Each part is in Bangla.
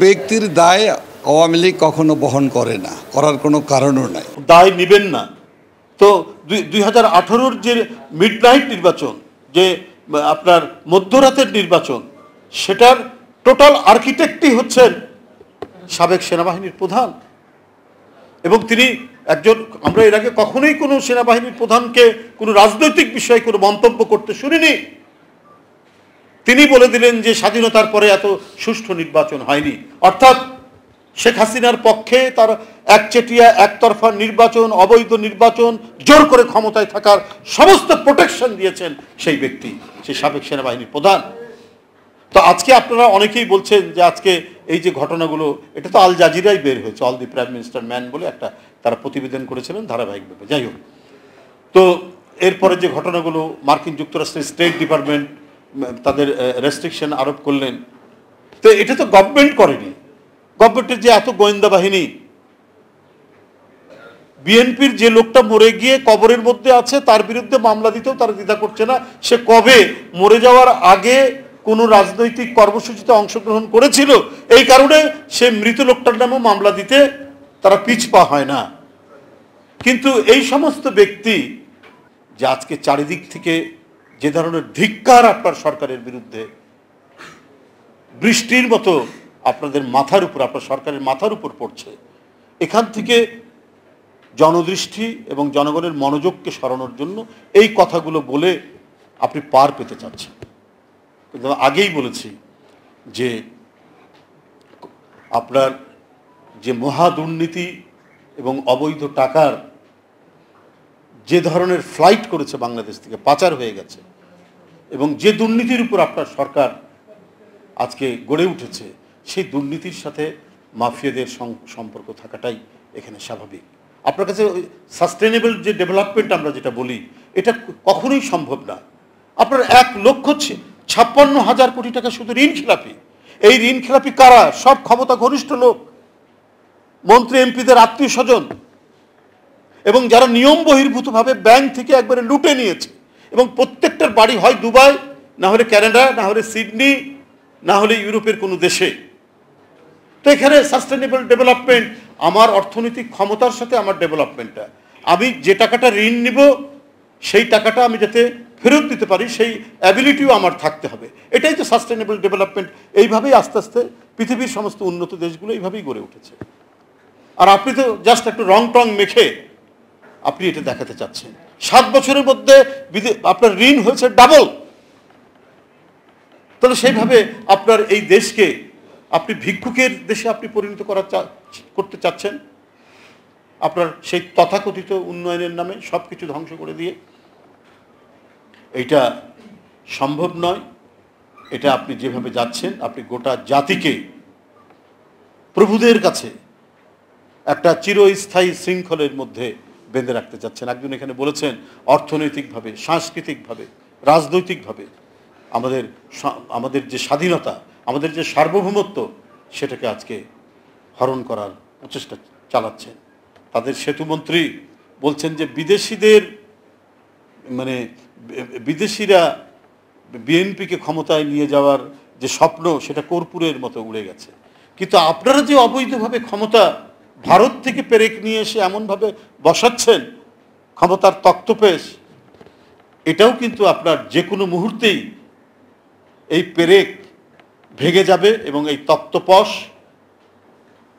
ব্যক্তির দায় আওয়ামী লীগ কখনো বহন করে না, করার কোনো কারণও নাই। দায় নেবেন না তো 2018-র যে মিডনাইট নির্বাচন, যে আপনার মধ্যরাতের নির্বাচন, সেটার টোটাল আর্কিটেক্টই হচ্ছেন সাবেক সেনাবাহিনীর প্রধান। এবং তিনি একজন, আমরা এর আগে কখনোই কোনো সেনাবাহিনীর প্রধানকে কোনো রাজনৈতিক বিষয়ে কোনো মন্তব্য করতে শুনিনি। তিনি বলে দিলেন যে স্বাধীনতার পরে এত সুষ্ঠু নির্বাচন হয়নি, অর্থাৎ শেখ হাসিনার পক্ষে তার একচেটিয়া একতরফা নির্বাচন, অবৈধ নির্বাচন, জোর করে ক্ষমতায় থাকার সমস্ত প্রোটেকশন দিয়েছেন সেই ব্যক্তি, সেই সাবেক সেনাবাহিনীর প্রধান। তো আজকে আপনারা অনেকেই বলছেন যে আজকে এই যে ঘটনাগুলো, এটা তো আল জাজিরাই বের হয়েছে, all the prime minister man বলে একটা তারা প্রতিবেদন করেছিলেন ধারাবাহিকভাবে। যাই হোক, তো এরপরে যে ঘটনাগুলো, মার্কিন যুক্তরাষ্ট্রের স্টেট ডিপার্টমেন্ট তাদের রেস্ট্রিকশন আরোপ করলেন, তো এটা তো গভর্নমেন্ট করেনি। গভর্নমেন্টের যে এত গোয়েন্দা বাহিনী, বিএনপির যে লোকটা মরে গিয়ে কবরের মধ্যে আছে তার বিরুদ্ধে মামলা দিতেও তারা দ্বিধা করছে না। সে কবে মরে যাওয়ার আগে কোনো রাজনৈতিক কর্মসূচিতে অংশগ্রহণ করেছিল, এই কারণে সে মৃত লোকটার নামেও মামলা দিতে তারা পিছপা হয় না। কিন্তু এই সমস্ত ব্যক্তি যে আজকে চারিদিক থেকে যে ধরনের ধিক্কার আপনার সরকারের বিরুদ্ধে বৃষ্টির মতো আপনাদের মাথার উপর, আপনার সরকারের মাথার উপর পড়ছে, এখান থেকে জনদৃষ্টি এবং জনগণের মনোযোগকে সরানোর জন্য এই কথাগুলো বলে আপনি পার পেতে চাচ্ছেন। কিন্তু আগেই বলেছি যে আপনার যে মহা দুর্নীতি এবং অবৈধ টাকার যে ধরনের ফ্লাইট করেছে বাংলাদেশ থেকে, পাচার হয়ে গেছে, এবং যে দুর্নীতির উপর আপনার সরকার আজকে গড়ে উঠেছে, সেই দুর্নীতির সাথে মাফিয়াদের সম্পর্ক থাকাটাই এখানে স্বাভাবিক। আপনার কাছে সাস্টেনেবল যে ডেভেলপমেন্ট আমরা যেটা বলি, এটা কখনোই সম্ভব না। আপনার 1,56,000 কোটি টাকা শুধু ঋণ খেলাপি। এই ঋণ খেলাপি কারা? সব ক্ষমতা ঘনিষ্ঠ লোক, মন্ত্রী এমপিদের আত্মীয় স্বজন, এবং যারা নিয়ম বহির্ভূতভাবে ব্যাংক থেকে একবারে লুটে নিয়েছে, এবং প্রত্যেকটার বাড়ি হয় দুবাই, না হলে ক্যানাডা, না হলে সিডনি, না হলে ইউরোপের কোনো দেশে। তো এখানে সাস্টেনেবল ডেভেলপমেন্ট, আমার অর্থনৈতিক ক্ষমতার সাথে আমার ডেভেলপমেন্টটা, আমি যে টাকাটা ঋণ নিব সেই টাকাটা আমি যাতে ফেরত দিতে পারি, সেই অ্যাবিলিটিও আমার থাকতে হবে। এটাই তো সাস্টেনেবল ডেভেলপমেন্ট। এইভাবেই আস্তে আস্তে পৃথিবীর সমস্ত উন্নত দেশগুলো এইভাবেই গড়ে উঠেছে। আর আপনি তো জাস্ট একটু রং টং মেখে আপনি এটা দেখাতে চাচ্ছেন। 7 বছরের মধ্যে আপনার ঋণ হয়েছে ডাবল। তাহলে সেইভাবে আপনার এই দেশকে আপনি ভিক্ষুকের দেশে আপনি পরিণত করতে চাচ্ছেন, আপনার সেই তথাকথিত উন্নয়নের নামে সব কিছু ধ্বংস করে দিয়ে। এইটা সম্ভব নয়। এটা আপনি যেভাবে যাচ্ছেন, আপনি গোটা জাতিকে প্রভুদের কাছে একটা চিরস্থায়ী শৃঙ্খলের মধ্যে বেঁধে রাখতে চাচ্ছেন। একজন এখানে বলেছেন, অর্থনৈতিকভাবে, সাংস্কৃতিকভাবে, রাজনৈতিকভাবে আমাদের যে স্বাধীনতা, আমাদের যে সার্বভৌমত্ব, সেটাকে আজকে হরণ করার প্রচেষ্টা চালাচ্ছেন। তাদের সেতুমন্ত্রী বলছেন যে বিদেশিরা বিএনপিকে ক্ষমতায় নিয়ে যাওয়ার যে স্বপ্ন, সেটা কর্পূরের মতো উড়ে গেছে। কিন্তু আপনারা যে অবৈধভাবে ক্ষমতা ভারত থেকে পেরেক নিয়ে এসে এমনভাবে বসাচ্ছেন ক্ষমতার তক্তপোষ, এটাও কিন্তু আপনার যে কোনো মুহূর্তেই এই পেরেক ভেঙে যাবে এবং এই তক্তপোষ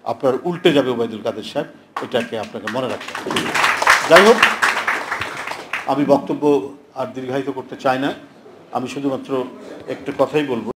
আপনার উল্টে যাবে। ওবায়দুল কাদের সাহেব, এটাকে আপনাকে মনে রাখতে হবে। যাই হোক, আমি বক্তব্য আর দীর্ঘায়িত করতে চাই না। আমি শুধুমাত্র একটু কথাই বলবো।